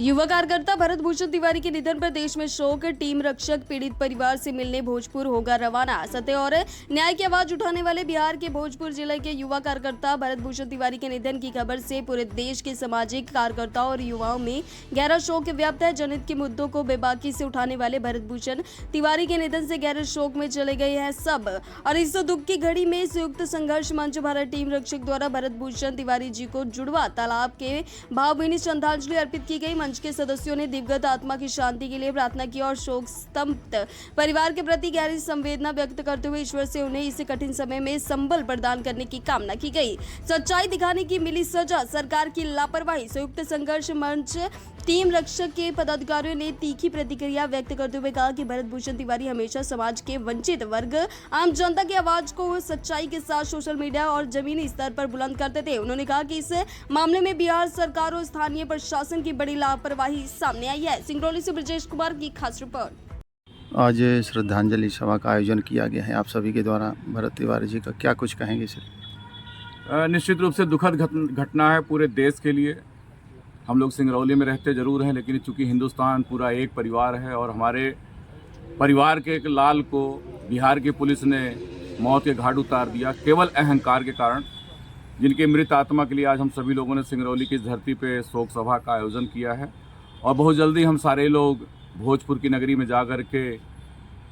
युवा कार्यकर्ता भरत भूषण तिवारी के निधन पर देश में शोक। टीम रक्षक पीड़ित परिवार से मिलने भोजपुर होगा रवाना। सत्य और न्याय की आवाज उठाने वाले बिहार के भोजपुर जिले के युवा कार्यकर्ता भरत भूषण तिवारी के निधन की खबर से पूरे देश के सामाजिक कार्यकर्ताओं और युवाओं में गहरा शोक व्याप्त है। जनहित के मुद्दों को बेबाकी से उठाने वाले भरत भूषण तिवारी के निधन से गहरे शोक में चले गए हैं सब। और इस दुख की घड़ी में संयुक्त संघर्ष मंच भारत टीम रक्षक द्वारा भरत भूषण तिवारी जी को जुड़वा तालाब के भावभीनी श्रद्धांजलि अर्पित की गई। मंच के सदस्यों ने दिवंगत आत्मा की शांति के लिए प्रार्थना की और शोक स्तब्ध परिवार के प्रति गहरी संवेदना व्यक्त करते हुए ईश्वर से उन्हें इस कठिन समय में संबल प्रदान करने की कामना की गई। सच्चाई दिखाने की मिली सजा, सरकार की लापरवाही। संयुक्त संघर्ष मंच टीम रक्षक के पदाधिकारियों ने तीखी प्रतिक्रिया व्यक्त करते हुए कहा कि भरत भूषण तिवारी हमेशा समाज के वंचित वर्ग, आम जनता की आवाज को सच्चाई के साथ सोशल मीडिया और जमीनी स्तर पर बुलंद करते थे। उन्होंने कहा कि इस मामले में बिहार सरकार और स्थानीय प्रशासन की बड़ी लापरवाही सामने आई है। सिंगरौली से ब्रजेश कुमार की खास रिपोर्ट। आज श्रद्धांजलि सभा का आयोजन किया गया है आप सभी के द्वारा भरत तिवारी जी का, क्या कुछ कहेंगे सर? निश्चित रूप से दुखद घटना है पूरे देश के लिए। हम लोग सिंगरौली में रहते जरूर हैं, लेकिन चूंकि हिंदुस्तान पूरा एक परिवार है और हमारे परिवार के एक लाल को बिहार की पुलिस ने मौत के घाट उतार दिया केवल अहंकार के कारण। जिनके मृत आत्मा के लिए आज हम सभी लोगों ने सिंगरौली की धरती पे शोक सभा का आयोजन किया है और बहुत जल्दी हम सारे लोग भोजपुर की नगरी में जा कर के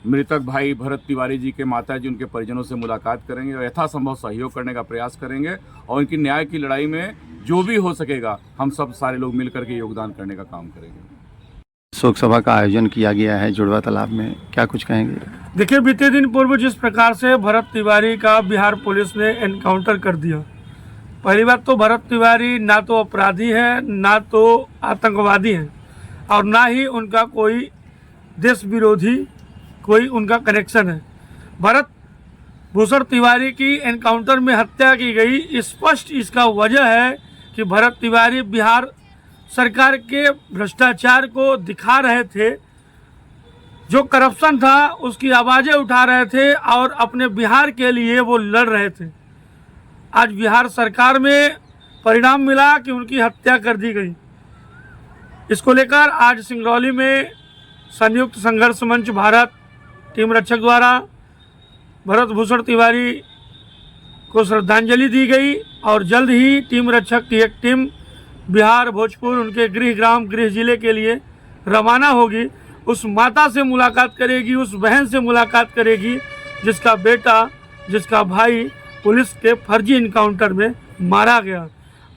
मृतक भाई भरत तिवारी जी के माताजी उनके परिजनों से मुलाकात करेंगे और यथासंभव सहयोग करने का प्रयास करेंगे और उनकी न्याय की लड़ाई में जो भी हो सकेगा हम सब सारे लोग मिलकर के योगदान करने का काम करेंगे। शोक सभा का आयोजन किया गया है जुड़वा तालाब में, क्या कुछ कहेंगे? देखिए, बीते दिन पूर्व जिस प्रकार से भरत तिवारी का बिहार पुलिस ने एनकाउंटर कर दिया, पहली बात तो भरत तिवारी ना तो अपराधी है, ना तो आतंकवादी है और ना ही उनका कोई देश विरोधी कोई उनका कनेक्शन है। भरत भूषण तिवारी की एनकाउंटर में हत्या की गई, स्पष्ट इसका वजह है कि भरत तिवारी बिहार सरकार के भ्रष्टाचार को दिखा रहे थे, जो करप्शन था उसकी आवाज़ें उठा रहे थे और अपने बिहार के लिए वो लड़ रहे थे। आज बिहार सरकार में परिणाम मिला कि उनकी हत्या कर दी गई। इसको लेकर आज सिंगरौली में संयुक्त संघर्ष मंच भारत टीम रक्षक द्वारा भरत भूषण तिवारी को श्रद्धांजलि दी गई और जल्द ही टीम रक्षक की एक टीम बिहार भोजपुर उनके गृह ग्राम गृह जिले के लिए रवाना होगी। उस माता से मुलाकात करेगी, उस बहन से मुलाकात करेगी जिसका बेटा, जिसका भाई पुलिस के फर्जी इनकाउंटर में मारा गया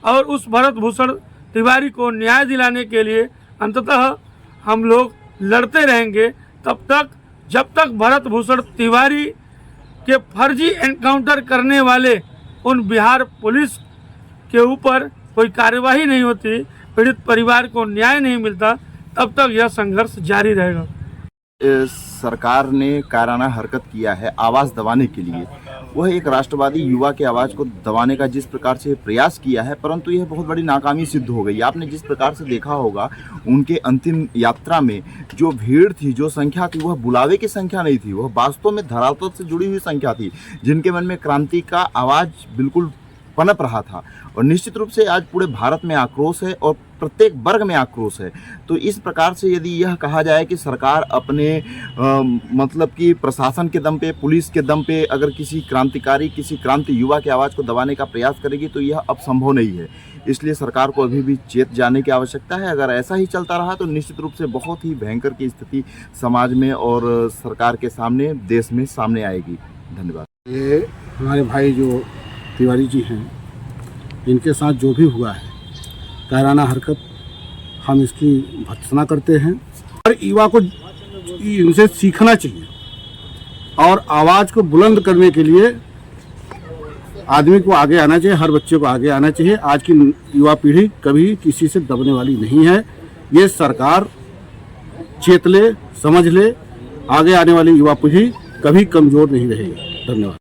और उस भरत भूषण तिवारी को न्याय दिलाने के लिए अंततः हम लोग लड़ते रहेंगे तब तक जब तक भरत भूषण तिवारी के फर्जी एनकाउंटर करने वाले उन बिहार पुलिस के ऊपर कोई कार्यवाही नहीं होती, पीड़ित परिवार को न्याय नहीं मिलता, तब तक यह संघर्ष जारी रहेगा। सरकार ने कायराना हरकत किया है आवाज़ दबाने के लिए। वह एक राष्ट्रवादी युवा की आवाज़ को दबाने का जिस प्रकार से प्रयास किया है, परंतु यह बहुत बड़ी नाकामी सिद्ध हो गई। आपने जिस प्रकार से देखा होगा उनके अंतिम यात्रा में जो भीड़ थी, जो संख्या थी, वह बुलावे की संख्या नहीं थी, वह वास्तव में धरातल से जुड़ी हुई संख्या थी, जिनके मन में क्रांति का आवाज़ बिल्कुल पनप रहा था। और निश्चित रूप से आज पूरे भारत में आक्रोश है और प्रत्येक वर्ग में आक्रोश है। तो इस प्रकार से यदि यह कहा जाए कि सरकार अपने मतलब कि प्रशासन के दम पे, पुलिस के दम पे अगर किसी क्रांतिकारी, किसी क्रांति युवा की आवाज़ को दबाने का प्रयास करेगी तो यह अब संभव नहीं है। इसलिए सरकार को अभी भी चेत जाने की आवश्यकता है। अगर ऐसा ही चलता रहा तो निश्चित रूप से बहुत ही भयंकर की स्थिति समाज में और सरकार के सामने, देश में सामने आएगी। धन्यवाद। ये हमारे भाई जो तिवारी जी हैं, इनके साथ जो भी हुआ है कायराना हरकत, हम इसकी भर्त्सना करते हैं और युवा को इनसे सीखना चाहिए और आवाज़ को बुलंद करने के लिए आदमी को आगे आना चाहिए, हर बच्चे को आगे आना चाहिए। आज की युवा पीढ़ी कभी किसी से दबने वाली नहीं है। ये सरकार चेत ले, समझ ले, आगे आने वाली युवा पीढ़ी कभी कमज़ोर नहीं रहेगी। धन्यवाद।